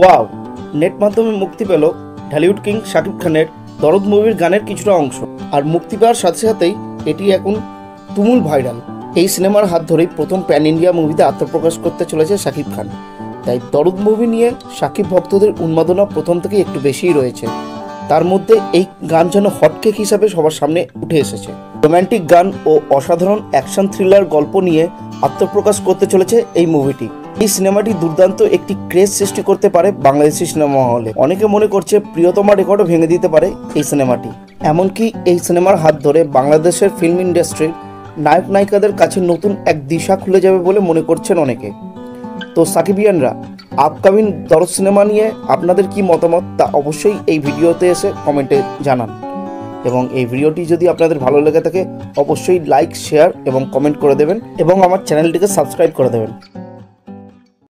Wow, net মাধ্যমে মুক্তি পেল ঢালিউড কিং শাকিব খানের দরদ মুভির গানের কিছুটা অংশ। আর মুক্তি পাওয়ার সাথে সাথেই এটি এখন তুমুল ভাইরাল। এই সিনেমার হাত ধরেই প্রথম প্যান ইন্ডিয়া মুভিতে আত্মপ্রকাশ করতে চলেছে শাকিব খান। তাই দরদ মুভি নিয়ে শাকিব ভক্তদের উন্মাদনা প্রথম থেকে একটু বেশিই রয়েছে। তার মধ্যে এই গান যেন হটকেক হিসাবে সবার সামনে উঠে এসেছে। রোম্যান্টিক গান ও অসাধারণ অ্যাকশন থ্রিলার গল্প নিয়ে আত্মপ্রকাশ করতে চলেছে এই মুভিটি। এই সিনেমাটি দুর্দান্ত একটি ক্রেজ সৃষ্টি করতে পারে বাংলাদেশি সিনেমা হলে। অনেকে মনে করছে প্রিয়তমা রেকর্ডও ভেঙে দিতে পারে এই সিনেমাটি। এমনকি এই সিনেমার হাত ধরে বাংলাদেশের ফিল্ম ইন্ডাস্ট্রির নায়ক নায়িকাদের কাছে নতুন এক দিশা খুলে যাবে বলে মনে করছেন অনেকে। তো সাকিবিয়ানরা আপকামিং দরদ সিনেমা নিয়ে আপনাদের কি মতামত তা অবশ্যই এই ভিডিওতে এসে কমেন্টে জানান। এবং এই ভিডিওটি যদি আপনাদের ভালো লেগে থাকে অবশ্যই লাইক, শেয়ার এবং কমেন্ট করে দেবেন এবং আমার চ্যানেলটিকে সাবস্ক্রাইব করে দেবেন।